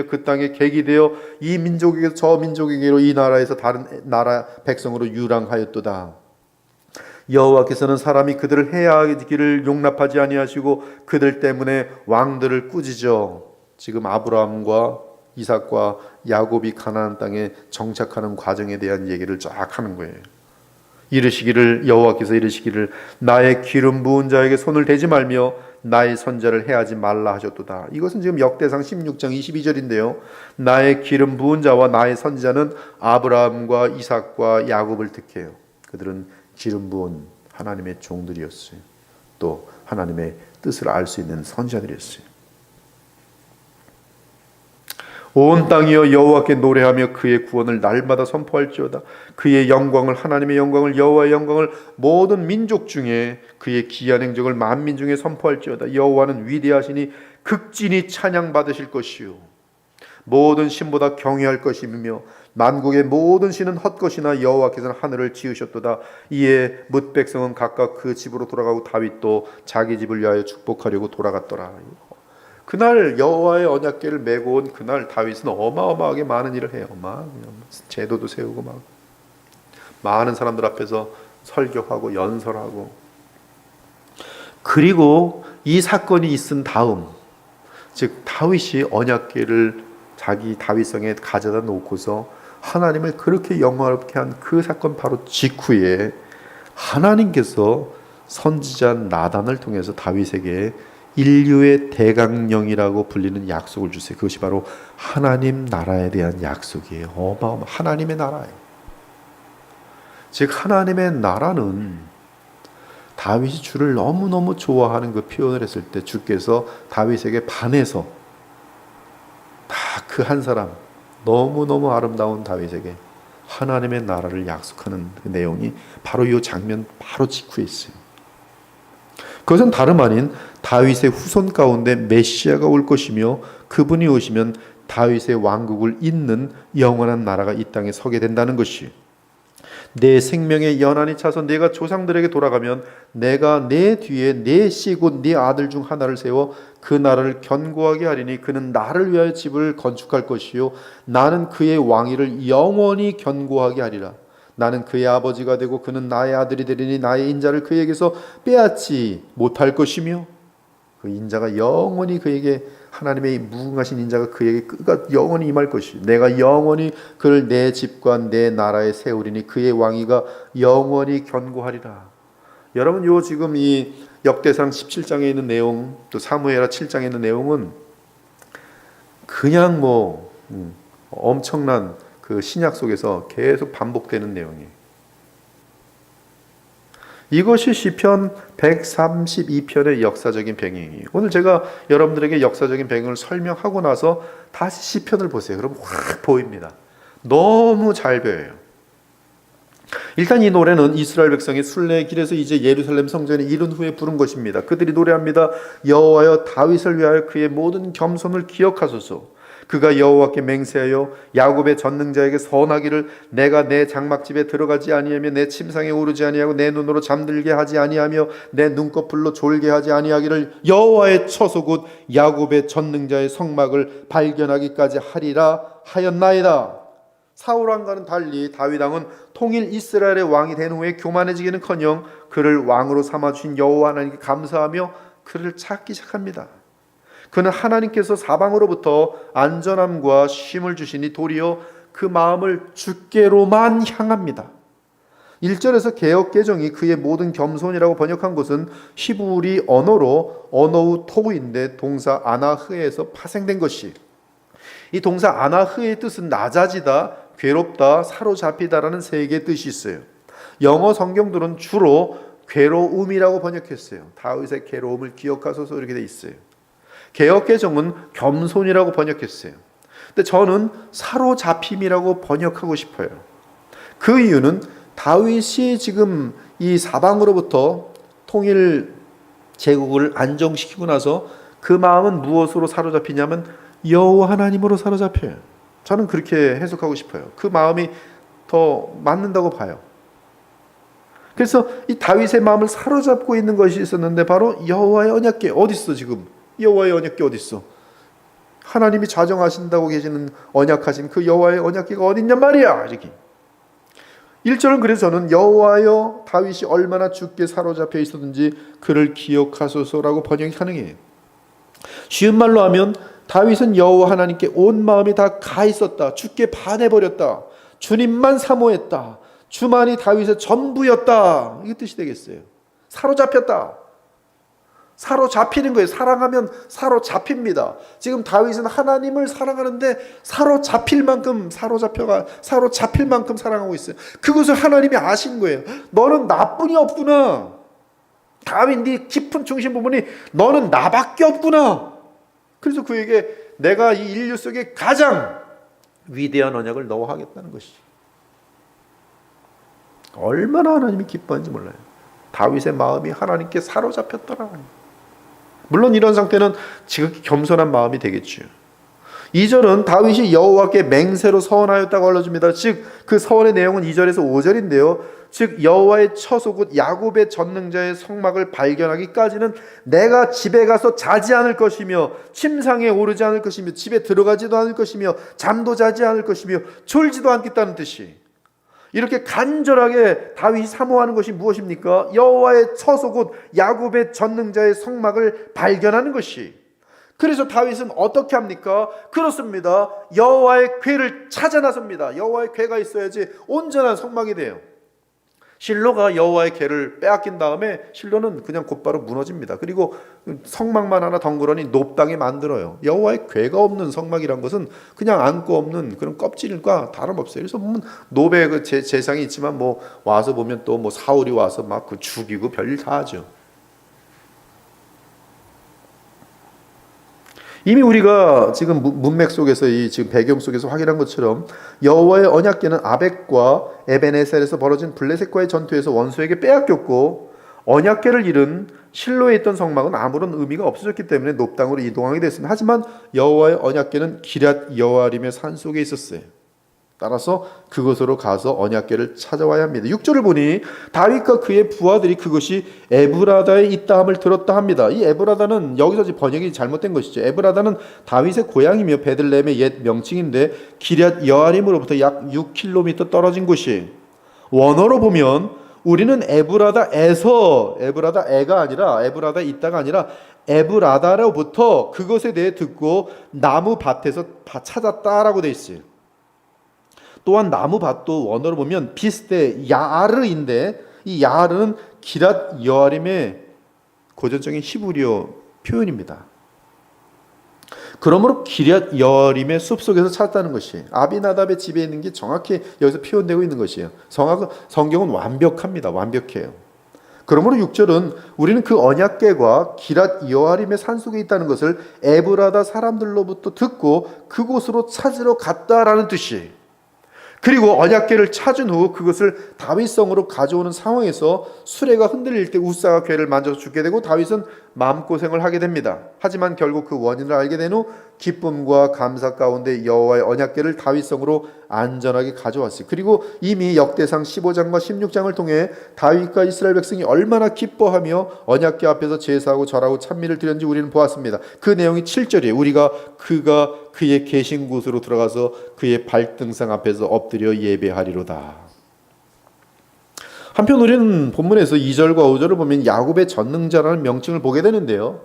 그 땅에 객이 되어 이 민족에게서 저 민족에게로 이 나라에서 다른 나라 백성으로 유랑하였도다. 여호와께서는 사람이 그들을 해하기를 용납하지 아니하시고 그들 때문에 왕들을 꾸짖어. 지금 아브라함과 이삭과 야곱이 가나안 땅에 정착하는 과정에 대한 얘기를 쫙 하는 거예요. 이르시기를 여호와께서 이르시기를 나의 기름 부은 자에게 손을 대지 말며 나의 선자를 해하지 말라 하셨도다. 이것은 지금 역대상 16장 22절인데요. 나의 기름 부은 자와 나의 선지자는 아브라함과 이삭과 야곱을 뜻해요. 그들은 기름 부은 하나님의 종들이었어요. 또 하나님의 뜻을 알 수 있는 선지자들이었어요. 온 땅이여 여호와께 노래하며 그의 구원을 날마다 선포할지어다. 그의 영광을 하나님의 영광을 여호와의 영광을 모든 민족 중에 그의 기이한 행적을 만민 중에 선포할지어다. 여호와는 위대하시니 극진히 찬양받으실 것이요 모든 신보다 경외할 것이며 만국의 모든 신은 헛것이나 여호와께서는 하늘을 지으셨도다. 이에 뭇 백성은 각각 그 집으로 돌아가고 다윗도 자기 집을 위하여 축복하려고 돌아갔더라. 그날 여호와의 언약궤를 메고 온 그날 다윗은 어마어마하게 많은 일을 해요. 막 제도도 세우고 막 많은 사람들 앞에서 설교하고 연설하고. 그리고 이 사건이 있은 다음, 즉 다윗이 언약궤를 자기 다윗성에 가져다 놓고서 하나님을 그렇게 영화롭게 한 그 사건 바로 직후에 하나님께서 선지자 나단을 통해서 다윗에게 인류의 대강령이라고 불리는 약속을 주세요. 그것이 바로 하나님 나라에 대한 약속이에요. 어마어마 하나님의 나라예요. 즉 하나님의 나라는 다윗이 주를 너무너무 좋아하는 그 표현을 했을 때 주께서 다윗에게 반해서 다 그 한 사람 너무너무 아름다운 다윗에게 하나님의 나라를 약속하는 그 내용이 바로 이 장면 바로 직후에 있어요. 그것은 다름 아닌 다윗의 후손 가운데 메시아가 올 것이며 그분이 오시면 다윗의 왕국을 잇는 영원한 나라가 이 땅에 서게 된다는 것이, 내 생명의 연한이 차서 내가 조상들에게 돌아가면 내가 내 뒤에 내 씨 곧 네 아들 중 하나를 세워 그 나라를 견고하게 하리니 그는 나를 위하여 집을 건축할 것이요 나는 그의 왕위를 영원히 견고하게 하리라. 나는 그의 아버지가 되고 그는 나의 아들이 되리니 나의 인자를 그에게서 빼앗지 못할 것이며, 그 인자가 영원히 그에게, 하나님의 무궁하신 인자가 그에게 끝까지 영원히 임할 것이, 내가 영원히 그를 내 집과 내 나라에 세우리니 그의 왕위가 영원히 견고하리라. 여러분, 요 지금 이 역대상 17장에 있는 내용, 또 사무엘하 7장에 있는 내용은 그냥 엄청난 그 신약 속에서 계속 반복되는 내용이에요. 이것이 시편 132편의 역사적인 배경이에요. 오늘 제가 여러분들에게 역사적인 배경을 설명하고 나서 다시 시편을 보세요. 그럼 확 보입니다. 너무 잘 보여요. 일단 이 노래는 이스라엘 백성이 순례의 길에서 이제 예루살렘 성전에 이른 후에 부른 것입니다. 그들이 노래합니다. 여호와여 다윗을 위하여 그의 모든 겸손을 기억하소서. 그가 여호와께 맹세하여 야곱의 전능자에게 선하기를 내가 내 장막집에 들어가지 아니하며 내 침상에 오르지 아니하고 내 눈으로 잠들게 하지 아니하며 내 눈꺼풀로 졸게 하지 아니하기를 여호와의 처소 곧 야곱의 전능자의 성막을 발견하기까지 하리라 하였나이다. 사울 왕과는 달리 다윗 왕은 통일 이스라엘의 왕이 된 후에 교만해지기는커녕 그를 왕으로 삼아주신 여호와 하나님께 감사하며 그를 찾기 시작합니다. 그는 하나님께서 사방으로부터 안전함과 쉼을 주시니 도리어 그 마음을 주께로만 향합니다. 1절에서 개역개정이 그의 모든 겸손이라고 번역한 것은 히브리 언어로 언어우 토우인데 동사 아나흐에서 파생된 것이, 이 동사 아나흐의 뜻은 낮아지다, 괴롭다, 사로잡히다라는 세 개의 뜻이 있어요. 영어 성경들은 주로 괴로움이라고 번역했어요. 다윗의 괴로움을 기억하소서 이렇게 돼 있어요. 개역개정은 겸손이라고 번역했어요. 근데 저는 사로잡힘이라고 번역하고 싶어요. 그 이유는 다윗이 지금 이 사방으로부터 통일 제국을 안정시키고 나서 그 마음은 무엇으로 사로잡히냐면 여호와 하나님으로 사로잡혀요. 저는 그렇게 해석하고 싶어요. 그 마음이 더 맞는다고 봐요. 그래서 이 다윗의 마음을 사로잡고 있는 것이 있었는데 바로 여호와의 언약궤. 어디 있어 지금? 여호와의 언약궤 어디 있어? 하나님이 자정하신다고 계시는 언약하신 그 여호와의 언약궤가 어디 있냔 말이야. 이렇게 1절은 그래서 저는 여호와여 다윗이 얼마나 주께 사로잡혀 있었는지 그를 기억하소서라고 번역이 가능해요. 쉬운 말로 하면 다윗은 여호와 하나님께 온 마음이 다 가 있었다. 주께 반해버렸다. 주님만 사모했다. 주만이 다윗의 전부였다. 이게 뜻이 되겠어요. 사로잡혔다. 사로잡히는 거예요. 사랑하면 사로잡힙니다. 지금 다윗은 하나님을 사랑하는데 사로잡힐 만큼 사로잡힐 만큼 사랑하고 있어요. 그것을 하나님이 아신 거예요. 너는 나뿐이 없구나. 다윗 네 깊은 중심 부분이 너는 나밖에 없구나. 그래서 그에게 내가 이 인류 속에 가장 위대한 언약을 너와 하겠다는 것이, 얼마나 하나님이 기뻐하는지 몰라요. 다윗의 마음이 하나님께 사로잡혔더라. 물론 이런 상태는 지극히 겸손한 마음이 되겠죠. 2절은 다윗이 여호와께 맹세로 서원하였다고 알려줍니다. 즉 그 서원의 내용은 2절에서 5절인데요. 즉 여호와의 처소 곧 야곱의 전능자의 성막을 발견하기까지는 내가 집에 가서 자지 않을 것이며 침상에 오르지 않을 것이며 집에 들어가지도 않을 것이며 잠도 자지 않을 것이며 졸지도 않겠다는 뜻이, 이렇게 간절하게 다윗이 사모하는 것이 무엇입니까? 여호와의 처소 곧 야곱의 전능자의 성막을 발견하는 것이. 그래서 다윗은 어떻게 합니까? 그렇습니다. 여호와의 궤를 찾아 나섭니다. 여호와의 궤가 있어야지 온전한 성막이 돼요. 실로가 여호와의 궤를 빼앗긴 다음에 실로는 그냥 곧바로 무너집니다. 그리고 성막만 하나 덩그러니 높당에 만들어요. 여호와의 궤가 없는 성막이란 것은 그냥 안고 없는 그런 껍질과 다름없어요. 그래서 보면 노베 그 제상이 있지만 뭐 와서 보면 또 뭐 사울이 와서 막 그 죽이고 별일 다 하죠. 이미 우리가 지금 문맥 속에서 이 지금 배경 속에서 확인한 것처럼 여호와의 언약궤는 아벡과 에벤에셀에서 벌어진 블레셋과의 전투에서 원수에게 빼앗겼고, 언약궤를 잃은 실로에 있던 성막은 아무런 의미가 없어졌기 때문에 높당으로 이동하게 됐습니다. 하지만 여호와의 언약궤는 기럇 여호아림의 산속에 있었어요. 따라서 그곳으로 가서 언약궤를 찾아와야 합니다. 6절을 보니 다윗과 그의 부하들이 그것이 에브라다에 있다함을 들었다 합니다. 이 에브라다는 여기서 번역이 잘못된 것이죠. 에브라다는 다윗의 고향이며 베들레헴의 옛 명칭인데 기럇 여아림으로부터 약 6km 떨어진 곳이, 원어로 보면 우리는 에브라다에서, 에브라다에가 아니라 에브라다에 있다가 아니라 에브라다로부터 그것에 대해 듣고 나무 밭에서 찾았다라고 되어 있어요. 또한 나무 밭도 원어로 보면 비스데 야르인데, 이 야르는 기럇 여아림의 고전적인 히브리어 표현입니다. 그러므로 기럇 여아림의 숲속에서 찾았다는 것이 아비나답의 집에 있는 게 정확히 여기서 표현되고 있는 것이에요. 성경은 완벽합니다. 완벽해요. 그러므로 6절은 우리는 그 언약궤가 기럇 여아림의 산속에 있다는 것을 에브라다 사람들로부터 듣고 그곳으로 찾으러 갔다라는 뜻이, 그리고 언약궤를 찾은 후 그것을 다윗성으로 가져오는 상황에서 수레가 흔들릴 때 우사가 궤를 만져서 죽게 되고 다윗은 마음고생을 하게 됩니다. 하지만 결국 그 원인을 알게 된 후 기쁨과 감사 가운데 여호와의 언약궤를 다윗성으로 안전하게 가져왔어요. 그리고 이미 역대상 15장과 16장을 통해 다윗과 이스라엘 백성이 얼마나 기뻐하며 언약궤 앞에서 제사하고 절하고 찬미를 드렸는지 우리는 보았습니다. 그 내용이 7절이에요. 우리가 그가 그의 계신 곳으로 들어가서 그의 발등상 앞에서 엎드려 예배하리로다. 한편 우리는 본문에서 2절과 5절을 보면 야곱의 전능자라는 명칭을 보게 되는데요.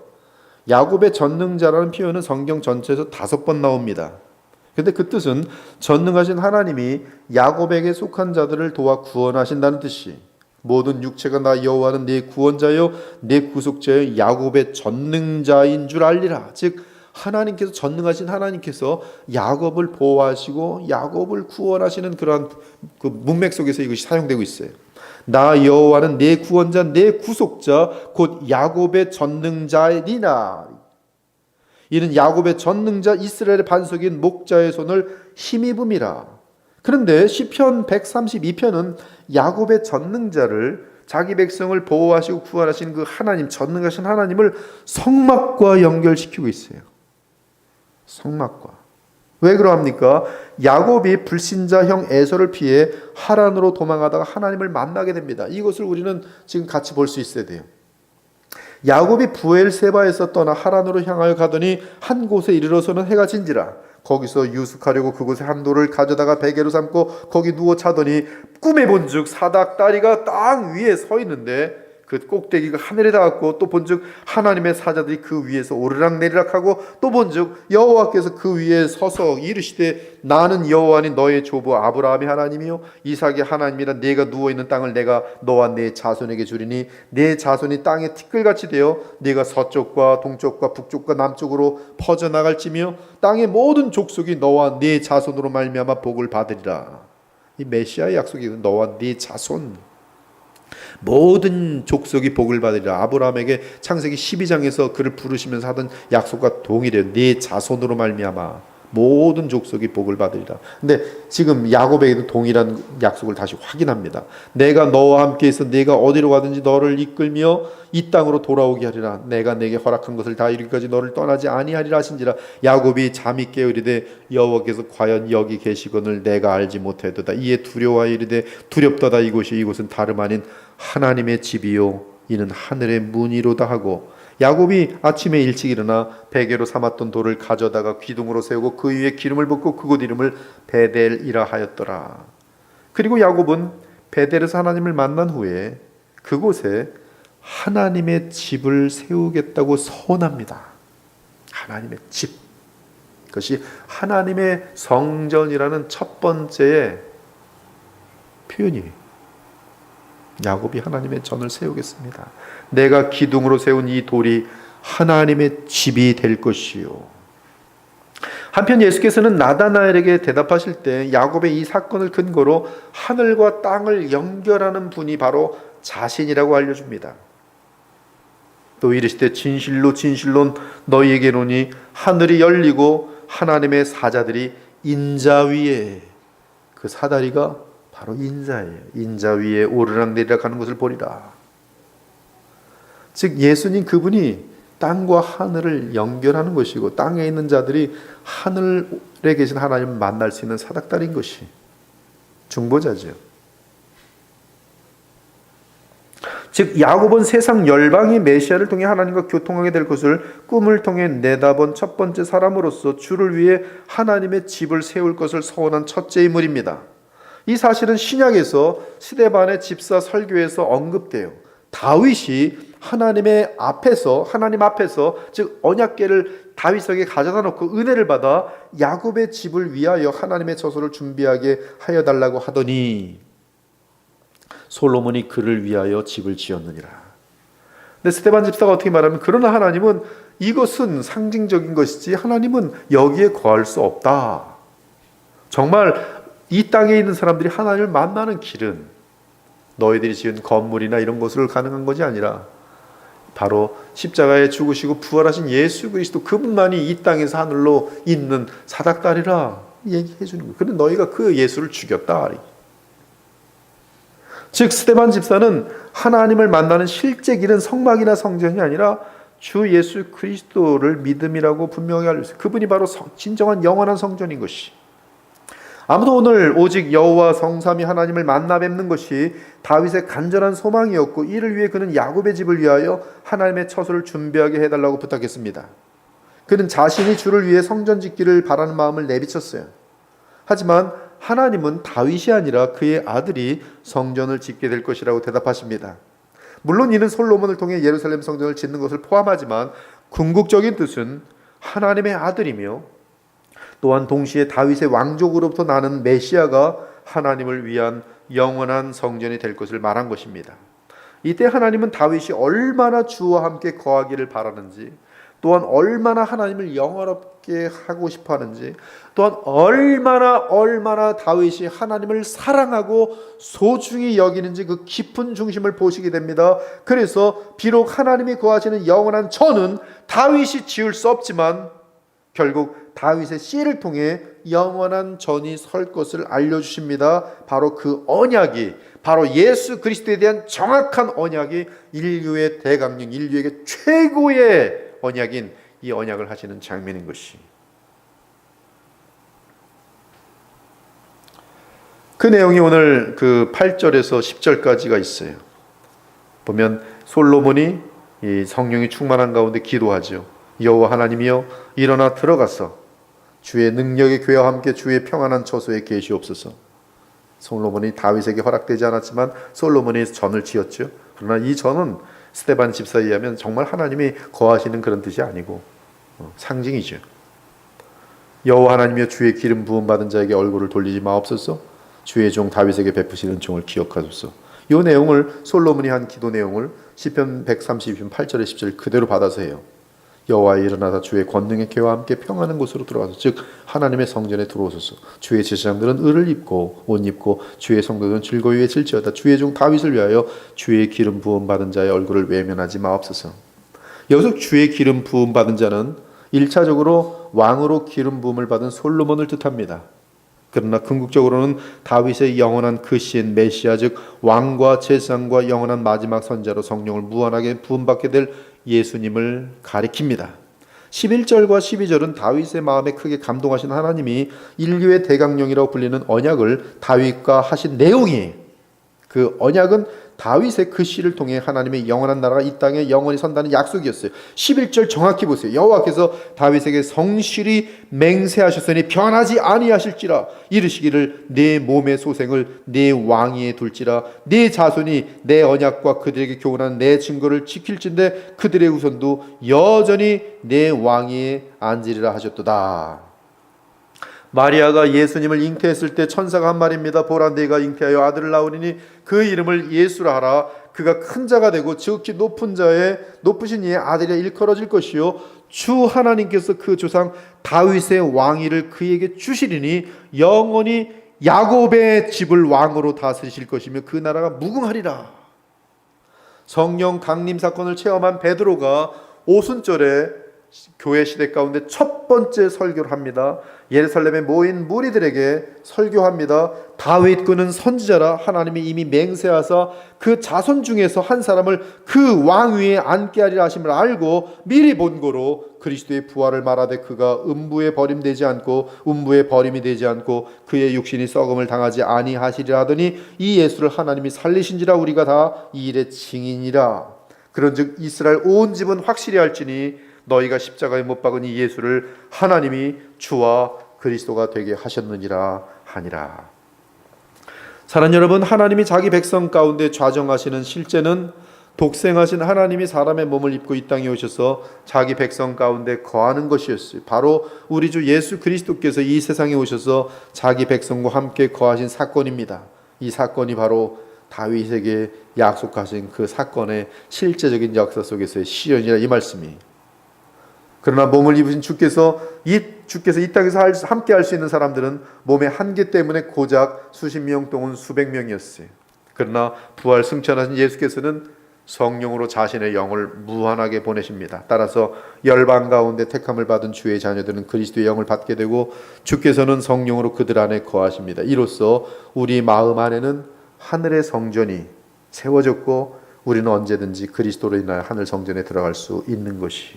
야곱의 전능자라는 표현은 성경 전체에서 5번 나옵니다. 그런데 그 뜻은 전능하신 하나님이 야곱에게 속한 자들을 도와 구원하신다는 뜻이, 모든 육체가 나 여호와는 네 구원자요 네 구속자요 야곱의 전능자인 줄 알리라. 즉 하나님께서, 전능하신 하나님께서 야곱을 보호하시고 야곱을 구원하시는 그러한 그 문맥 속에서 이것이 사용되고 있어요. 나 여호와는 내 구원자 내 구속자 곧 야곱의 전능자이니라. 이는 야곱의 전능자 이스라엘의 반석인 목자의 손을 힘입음이라. 그런데 시편 132편은 야곱의 전능자를, 자기 백성을 보호하시고 구원하시는 그 하나님, 전능하신 하나님을 성막과 연결시키고 있어요. 성막과. 왜 그러합니까? 야곱이 불신자 형 에서를 피해 하란으로 도망하다가 하나님을 만나게 됩니다. 이것을 우리는 지금 같이 볼 수 있어야 돼요. 야곱이 부엘세바에서 떠나 하란으로 향하여 가더니 한 곳에 이르러서는 해가 진지라. 거기서 유숙하려고 그곳에 한 돌을 가져다가 베개로 삼고 거기 누워 자더니 꿈에 본즉 사닥다리가 땅 위에 서 있는데 그 꼭대기가 하늘에 닿았고, 또 본즉 하나님의 사자들이 그 위에서 오르락내리락 하고, 또 본즉 여호와께서 그 위에 서서 이르시되 나는 여호와니 너의 조부 아브라함의 하나님이요 이삭의 하나님이라. 네가 누워있는 땅을 내가 너와 네 자손에게 주리니 네 자손이 땅의 티끌같이 되어 네가 서쪽과 동쪽과 북쪽과 남쪽으로 퍼져나갈지며 땅의 모든 족속이 너와 네 자손으로 말미암아 복을 받으리라. 이 메시아의 약속이 너와 네 자손, 모든 족속이 복을 받으리라. 아브라함에게 창세기 12장에서 그를 부르시면서 하던 약속과 동일해요. 네 자손으로 말미암아 모든 족속이 복을 받으리라. 근데 지금 야곱에게도 동일한 약속을 다시 확인합니다. 내가 너와 함께 있어 네가 어디로 가든지 너를 이끌며 이 땅으로 돌아오게 하리라. 내가 내게 허락한 것을 다 이루기까지 너를 떠나지 아니하리라 하신지라. 야곱이 잠이 깨어 이르되 여호와께서 과연 여기 계시거늘 내가 알지 못하였도다. 이에 두려워하여 이르되 두렵도다. 이곳은 다름 아닌 하나님의 집이요 이는 하늘의 문이로다 하고, 야곱이 아침에 일찍 일어나 베개로 삼았던 돌을 가져다가 기둥으로 세우고 그 위에 기름을 붓고 그곳 이름을 베델이라 하였더라. 그리고 야곱은 베델에서 하나님을 만난 후에 그곳에 하나님의 집을 세우겠다고 서원합니다. 하나님의 집. 그것이 하나님의 성전이라는 첫 번째 표현이에요. 야곱이 하나님의 전을 세우겠습니다. 내가 기둥으로 세운 이 돌이 하나님의 집이 될 것이요. 한편 예수께서는 나다나엘에게 대답하실 때 야곱의 이 사건을 근거로 하늘과 땅을 연결하는 분이 바로 자신이라고 알려줍니다. 또 이르시되 진실로 진실로 너희에게 이르노니 하늘이 열리고 하나님의 사자들이 인자 위에, 그 사다리가 바로 인자예요. 인자 위에 오르락내리락 하는 것을 보리라. 즉 예수님 그분이 땅과 하늘을 연결하는 것이고 땅에 있는 자들이 하늘에 계신 하나님을 만날 수 있는 사닥다리인 것이 중보자죠. 즉 야곱은 세상 열방이 메시아를 통해 하나님과 교통하게 될 것을 꿈을 통해 내다본 첫 번째 사람으로서 주를 위해 하나님의 집을 세울 것을 소원한 첫째 인물입니다. 이 사실은 신약에서 스데반의 집사 설교에서 언급돼요. 다윗이 하나님 앞에서 즉 언약궤를 다윗에게 가져다 놓고 은혜를 받아 야곱의 집을 위하여 하나님의 처소를 준비하게 하여 달라고 하더니 솔로몬이 그를 위하여 집을 지었느니라. 근데 스데반 집사가 어떻게 말하면, 그러나 하나님은 이것은 상징적인 것이지 하나님은 여기에 거할 수 없다. 정말 이 땅에 있는 사람들이 하나님을 만나는 길은 너희들이 지은 건물이나 이런 것으로 가능한 것이 아니라 바로 십자가에 죽으시고 부활하신 예수 그리스도, 그분만이 이 땅에서 하늘로 있는 사닥다리라 얘기해 주는 거예요. 그런데 너희가 그 예수를 죽였다. 즉 스데반 집사는 하나님을 만나는 실제 길은 성막이나 성전이 아니라 주 예수 그리스도를 믿음이라고 분명히 알려주세요. 그분이 바로 진정한 영원한 성전인 것이. 아무도 오늘 오직 여호와 성삼위 하나님을 만나 뵙는 것이 다윗의 간절한 소망이었고, 이를 위해 그는 야곱의 집을 위하여 하나님의 처소를 준비하게 해달라고 부탁했습니다. 그는 자신이 주를 위해 성전 짓기를 바라는 마음을 내비쳤어요. 하지만 하나님은 다윗이 아니라 그의 아들이 성전을 짓게 될 것이라고 대답하십니다. 물론 이는 솔로몬을 통해 예루살렘 성전을 짓는 것을 포함하지만 궁극적인 뜻은 하나님의 아들이며 또한 동시에 다윗의 왕족으로부터 나는 메시아가 하나님을 위한 영원한 성전이 될 것을 말한 것입니다. 이때 하나님은 다윗이 얼마나 주와 함께 거하기를 바라는지, 또한 얼마나 하나님을 영화롭게 하고 싶어 하는지, 또한 얼마나 다윗이 하나님을 사랑하고 소중히 여기는지 그 깊은 중심을 보시게 됩니다. 그래서 비록 하나님이 거하시는 영원한 전은 다윗이 지을 수 없지만 결국 다윗의 씨를 통해 영원한 전이 설 것을 알려주십니다. 바로 그 언약이, 바로 예수 그리스도에 대한 정확한 언약이 인류의 대강령, 인류에게 최고의 언약인 이 언약을 하시는 장면인 것이. 그 내용이 오늘 그 8절에서 10절까지가 있어요. 보면 솔로몬이 이 성령이 충만한 가운데 기도하죠. 여호와 하나님이여 일어나 들어가서 주의 능력의 교회와 함께 주의 평안한 처소에 계시옵소서. 솔로몬이 다윗에게 허락되지 않았지만 솔로몬이 전을 지었죠. 그러나 이 전은 스데반 집사에 의하면 정말 하나님이 거하시는 그런 뜻이 아니고 상징이죠. 여호와 하나님이여 주의 기름 부음 받은 자에게 얼굴을 돌리지 마옵소서. 주의 종 다윗에게 베푸시는 종을 기억하소서. 이 내용을 솔로몬이 한 기도 내용을 시편 132편 8절에 10절 그대로 받아서 해요. 여호와여 일어나사 주의 권능의 궤와 함께 평안한 곳으로 들어가서, 즉 하나님의 성전에 들어오소서. 주의 제사장들은 을을 입고 옷 입고 주의 성도들은 즐거이 외칠지어다. 주의 종 다윗을 위하여 주의 기름 부음 받은 자의 얼굴을 외면하지 마옵소서. 여기서 주의 기름 부음 받은 자는 1차적으로 왕으로 기름 부음을 받은 솔로몬을 뜻합니다. 그러나 궁극적으로는 다윗의 영원한 그 시인 메시아, 즉 왕과 제사장과 영원한 마지막 선자로 성령을 무한하게 부음받게 될 예수님을 가리킵니다. 11절과 12절은 다윗의 마음에 크게 감동하신 하나님이 인류의 대강령이라고 불리는 언약을 다윗과 하신 내용이, 그 언약은 다윗의 그 씨를 통해 하나님의 영원한 나라가 이 땅에 영원히 선다는 약속이었어요. 11절 정확히 보세요. 여호와께서 다윗에게 성실히 맹세하셨으니 변하지 아니하실지라. 이르시기를 내 몸의 소생을 내 왕위에 둘지라. 내 자손이 내 언약과 그들에게 교훈한 내 증거를 지킬진대 그들의 후손도 여전히 내 왕위에 앉으리라 하셨도다. 마리아가 예수님을 잉태했을 때 천사가 한 말입니다. 보라 내가 잉태하여 아들을 낳으리니 그 이름을 예수라 하라. 그가 큰 자가 되고 지극히 높으신 이의 아들이 일컬어질 것이요 주 하나님께서 그 조상 다윗의 왕위를 그에게 주시리니 영원히 야곱의 집을 왕으로 다스리실 것이며 그 나라가 무궁하리라. 성령 강림 사건을 체험한 베드로가 오순절에 교회 시대 가운데 첫 번째 설교를 합니다. 예루살렘에 모인 무리들에게 설교합니다. 다윗 그는 선지자라 하나님이 이미 맹세하사 그 자손 중에서 한 사람을 그 왕 위에 앉게 하리라 하심을 알고 미리 본고로 그리스도의 부활을 말하되 그가 음부에 버림되지 않고 음부에 버림이 되지 않고 그의 육신이 썩음을 당하지 아니하시리라 하더니 이 예수를 하나님이 살리신지라 우리가 다 이 일의 증인이라. 그런즉 이스라엘 온 집은 확실히 알지니 너희가 십자가에 못 박은 이 예수를 하나님이 주와 그리스도가 되게 하셨느니라 하니라. 사랑하는 여러분, 하나님이 자기 백성 가운데 좌정하시는 실제는 독생하신 하나님이 사람의 몸을 입고 이 땅에 오셔서 자기 백성 가운데 거하는 것이었어요. 바로 우리 주 예수 그리스도께서 이 세상에 오셔서 자기 백성과 함께 거하신 사건입니다. 이 사건이 바로 다윗에게 약속하신 그 사건의 실제적인 역사 속에서의 실현이라 이 말씀이. 그러나 몸을 입으신 주께서 이 땅에서 함께 할 수 있는 사람들은 몸의 한계 때문에 고작 수십 명 또는 수백 명이었어요. 그러나 부활 승천하신 예수께서는 성령으로 자신의 영을 무한하게 보내십니다. 따라서 열방 가운데 택함을 받은 주의 자녀들은 그리스도의 영을 받게 되고 주께서는 성령으로 그들 안에 거하십니다. 이로써 우리 마음 안에는 하늘의 성전이 세워졌고 우리는 언제든지 그리스도로 인하여 하늘 성전에 들어갈 수 있는 것이.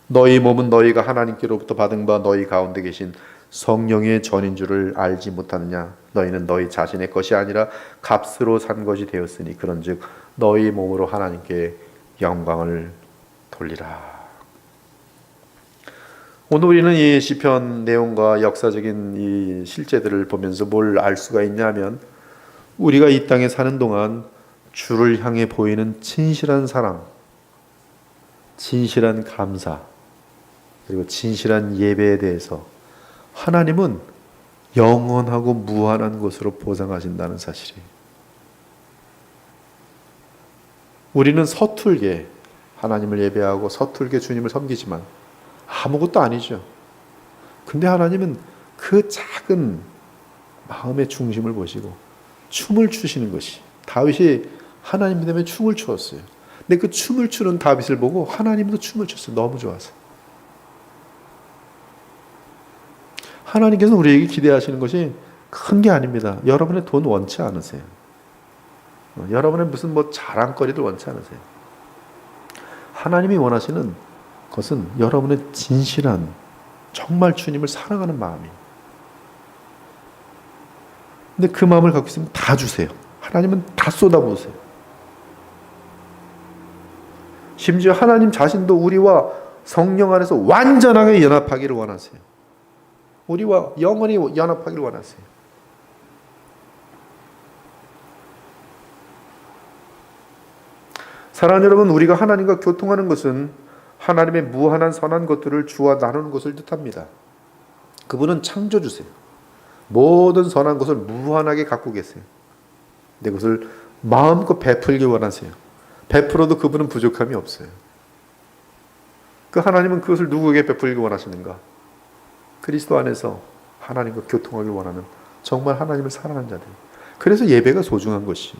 너희 몸은 너희가 하나님께로부터 받은 바 너희 가운데 계신 성령의 전인 줄을 알지 못하느냐. 너희는 너희 자신의 것이 아니라 값으로 산 것이 되었으니 그런즉 너희 몸으로 하나님께 영광을 돌리라. 오늘 우리는 이 시편 내용과 역사적인 이 실제들을 보면서 뭘 알 수가 있냐면 우리가 이 땅에 사는 동안 주를 향해 보이는 진실한 사랑, 진실한 감사, 그리고 진실한 예배에 대해서 하나님은 영원하고 무한한 것으로 보상하신다는 사실이에요. 우리는 서툴게 하나님을 예배하고 서툴게 주님을 섬기지만 아무것도 아니죠. 근데 하나님은 그 작은 마음의 중심을 보시고 춤을 추시는 것이, 다윗이 하나님 때문에 춤을 추었어요. 근데 그 춤을 추는 다윗을 보고 하나님도 춤을 췄어요. 너무 좋아서. 하나님께서 우리에게 기대하시는 것이 큰 게 아닙니다. 여러분의 돈 원치 않으세요. 여러분의 무슨 자랑거리를 원치 않으세요. 하나님이 원하시는 것은 여러분의 진실한, 정말 주님을 사랑하는 마음이에요. 근데 그 마음을 갖고 있으면 다 주세요. 하나님은 다 쏟아부으세요. 심지어 하나님 자신도 우리와 성령 안에서 완전하게 연합하기를 원하세요. 우리와 영원히 연합하기를 원하세요. 사랑하는 여러분, 우리가 하나님과 교통하는 것은 하나님의 무한한 선한 것들을 주와 나누는 것을 뜻합니다. 그분은 창조주세요. 모든 선한 것을 무한하게 갖고 계세요. 근데 그것을 마음껏 베풀기 원하세요. 베풀어도 그분은 부족함이 없어요. 그 하나님은 그것을 누구에게 베풀기 원하시는가? 그리스도 안에서 하나님과 교통하길 원하는 정말 하나님을 사랑하는 자들. 그래서 예배가 소중한 것이,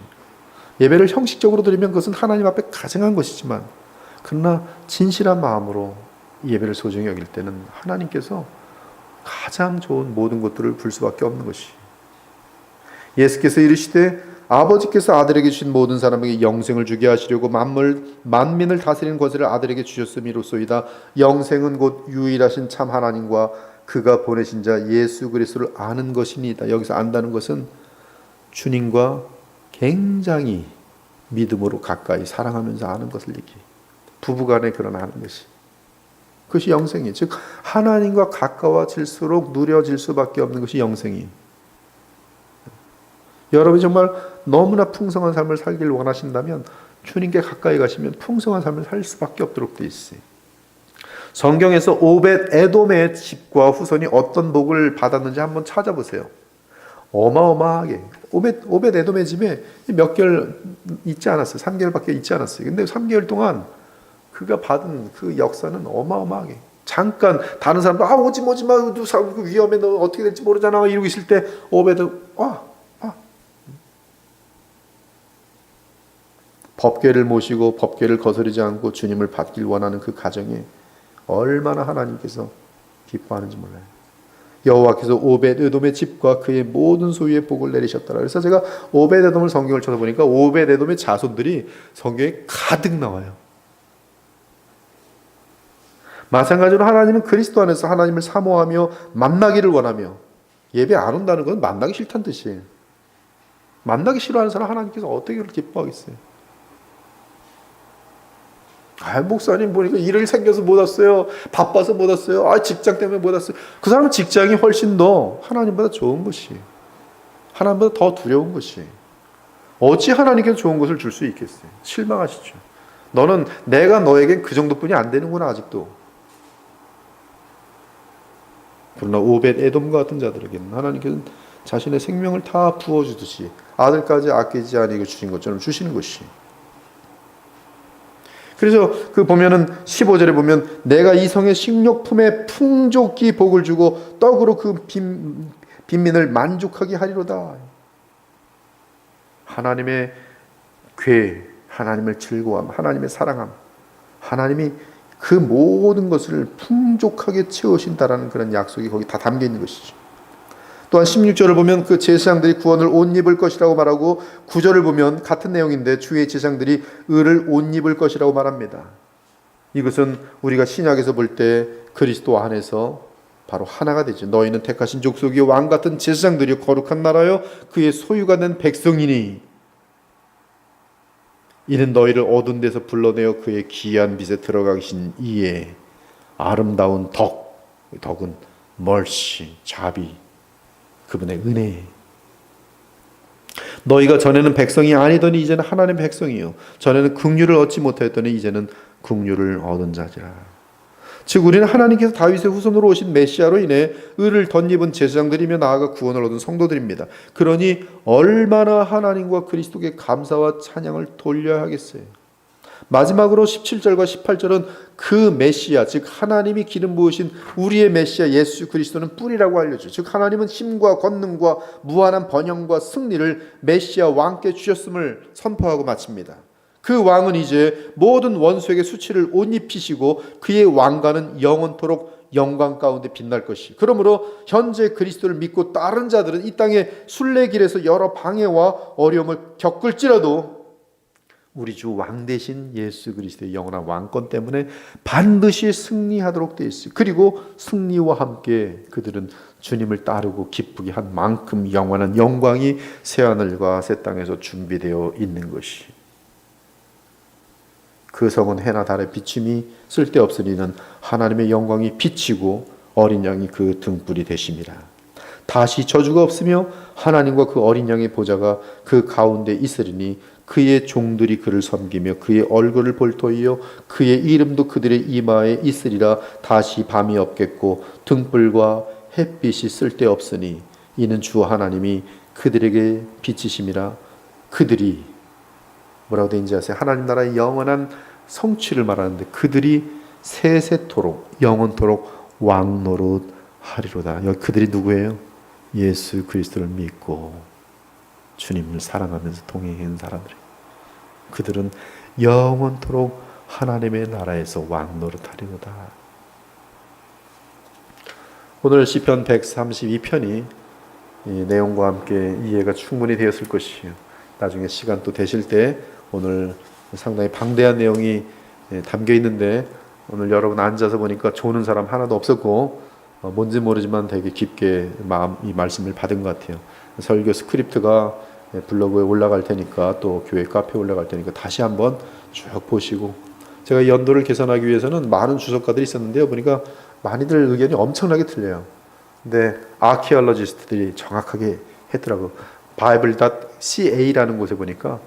예배를 형식적으로 드리면 그것은 하나님 앞에 가증한 것이지만 그러나 진실한 마음으로 예배를 소중히 여길 때는 하나님께서 가장 좋은 모든 것들을 줄 수밖에 없는 것이. 예수께서 이르시되 아버지께서 아들에게 주신 모든 사람에게 영생을 주게 하시려고 만민을 다스리는 권세를 아들에게 주셨음이로소이다. 영생은 곧 유일하신 참 하나님과 그가 보내신 자 예수 그리스도를 아는 것이니이다. 여기서 안다는 것은 주님과 굉장히 믿음으로 가까이 사랑하면서 아는 것을 얘기해. 부부간에 그런 아는 것이. 그것이 영생이에요. 즉 하나님과 가까워질수록 누려질 수밖에 없는 것이 영생이에요. 여러분이 정말 너무나 풍성한 삶을 살기를 원하신다면 주님께 가까이 가시면 풍성한 삶을 살 수밖에 없도록 되어 있어요. 성경에서 오벳 에돔의 집과 후손이 어떤 복을 받았는지 한번 찾아보세요. 어마어마하게. 오벳 에돔의 집에 몇 개월 있지 않았어요. 3개월밖에 있지 않았어요. 근데 3개월 동안 그가 받은 그 역사는 어마어마하게. 잠깐 다른 사람도 오지 마, 너 위험해, 너 어떻게 될지 모르잖아 이러고 있을 때 오벳은 법궤를 모시고 법궤를 거스르지 않고 주님을 받길 원하는 그 가정에 얼마나 하나님께서 기뻐하는지 몰라요. 여호와께서 오벳에돔의 집과 그의 모든 소유에 복을 내리셨더라. 그래서 제가 오벳에돔을 성경을 찾아보니까 오벳에돔의 자손들이 성경에 가득 나와요. 마찬가지로 하나님은 그리스도 안에서 하나님을 사모하며 만나기를 원하며, 예배 안 온다는 건 만나기 싫다는 뜻이에요. 만나기 싫어하는 사람 하나님께서 어떻게 그렇게 기뻐하겠어요? 목사님 보니까 일을 생겨서 못 왔어요. 바빠서 못 왔어요. 직장 때문에 못 왔어요. 그 사람은 직장이 훨씬 더 하나님보다 좋은 것이, 하나님보다 더 두려운 것이, 어찌 하나님께서 좋은 것을 줄 수 있겠어요? 실망하시죠. 너는 내가 너에겐 그 정도뿐이 안 되는구나 아직도. 그러나 오벳 에돔과 같은 자들에게는 하나님께서는 자신의 생명을 다 부어주듯이 아들까지 아끼지 아니고 주신 것처럼 주시는 것이. 그래서 그 보면은 15절에 보면 내가 이 성의 식료품에 풍족히 복을 주고 떡으로 그 빈민을 만족하게 하리로다. 하나님의 궤, 하나님을 즐거워함, 하나님의 사랑함, 하나님이 그 모든 것을 풍족하게 채우신다라는 그런 약속이 거기 다 담겨 있는 것이죠. 또한 16절을 보면 그 제사장들이 구원을 옷 입을 것이라고 말하고, 9절을 보면 같은 내용인데 주의 제사장들이 의를 옷 입을 것이라고 말합니다. 이것은 우리가 신약에서 볼 때 그리스도 안에서 바로 하나가 되죠. 너희는 택하신 족속이요 왕 같은 제사장들이요 거룩한 나라요 그의 소유가 된 백성이니 이는 너희를 어두운 데서 불러내어 그의 귀한 빛에 들어가신 이에 아름다운 덕은 mercy, 자비, 그분의 은혜. 너희가 전에는 백성이 아니더니 이제는 하나님의 백성이요 전에는 긍휼을 얻지 못하였더니 이제는 긍휼을 얻은 자지라. 즉 우리는 하나님께서 다윗의 후손으로 오신 메시아로 인해 의를 덧입은 제사장들이며 나아가 구원을 얻은 성도들입니다. 그러니 얼마나 하나님과 그리스도께 감사와 찬양을 돌려야 하겠어요. 마지막으로 17절과 18절은 그 메시아, 즉 하나님이 기름 부으신 우리의 메시아 예수 그리스도는 뿌리라고 알려줘. 즉 하나님은 힘과 권능과 무한한 번영과 승리를 메시아 왕께 주셨음을 선포하고 마칩니다. 그 왕은 이제 모든 원수에게 수치를 옷 입히시고 그의 왕관은 영원토록 영광 가운데 빛날 것이. 그러므로 현재 그리스도를 믿고 따른 자들은 이 땅의 순례길에서 여러 방해와 어려움을 겪을지라도 우리 주 왕 대신 예수 그리스도의 영원한 왕권 때문에 반드시 승리하도록 되어 있어요. 그리고 승리와 함께 그들은 주님을 따르고 기쁘게 한 만큼 영원한 영광이 새하늘과 새 땅에서 준비되어 있는 것이. 그 성은 해나 달의 비침이 쓸데없으니는 하나님의 영광이 비치고 어린 양이 그 등불이 되심이라. 다시 저주가 없으며 하나님과 그 어린 양의 보좌가 그 가운데 있으리니 그의 종들이 그를 섬기며 그의 얼굴을 볼 터이요 그의 이름도 그들의 이마에 있으리라. 다시 밤이 없겠고 등불과 햇빛이 쓸데없으니 이는 주 하나님이 그들에게 비치심이라. 그들이 뭐라고 되는지 아세요? 하나님 나라의 영원한 성취를 말하는데 그들이 세세토록 영원토록 왕노릇 하리로다. 여기 그들이 누구예요? 예수 그리스도를 믿고 주님을 사랑하면서 동행한 사람들. 그들은 영원토록 하나님의 나라에서 왕노릇 하리로다. 오늘 시편 132편이 이 내용과 함께 이해가 충분히 되었을 것이에요. 나중에 시간 또 되실 때 오늘 상당히 방대한 내용이 담겨 있는데 오늘 여러분 앉아서 보니까 조는 사람 하나도 없었고 뭔지 모르지만 되게 깊게 이 말씀을 받은 것 같아요. 설교 스크립트가 블로그에 올라갈 테니까 또 교회 카페에 올라갈 테니까 다시 한번 쭉 보시고, 제가 연도를 계산하기 위해서는 많은 주석가들이 있었는데요. 보니까 많이들 의견이 엄청나게 틀려요. 근데 아키올로지스트들이 정확하게 했더라고요. bible.ca라는 곳에 보니까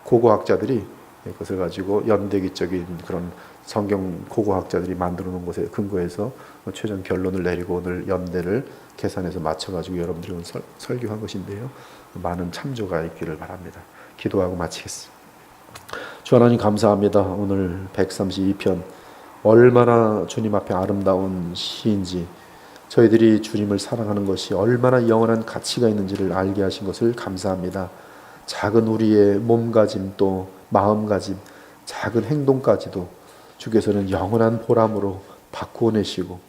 고고학자들이 그것을 가지고 연대기적인 그런 성경 고고학자들이 만들어 놓은 것에 근거해서 최종 결론을 내리고 오늘 연대를 계산해서 맞춰가지고 여러분들이 오늘 설교한 것인데요. 많은 참조가 있기를 바랍니다. 기도하고 마치겠습니다. 주 하나님 감사합니다. 오늘 132편 얼마나 주님 앞에 아름다운 시인지, 저희들이 주님을 사랑하는 것이 얼마나 영원한 가치가 있는지를 알게 하신 것을 감사합니다. 작은 우리의 몸가짐 또 마음가짐, 작은 행동까지도 주께서는 영원한 보람으로 바꾸어내시고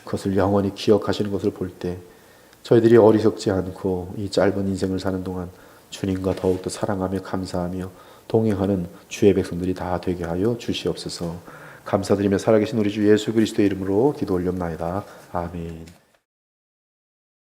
그것을 영원히 기억하시는 것을 볼 때 저희들이 어리석지 않고 이 짧은 인생을 사는 동안 주님과 더욱더 사랑하며 감사하며 동행하는 주의 백성들이 다 되게 하여 주시옵소서. 감사드리며 살아계신 우리 주 예수 그리스도의 이름으로 기도 올렸나이다. 아멘.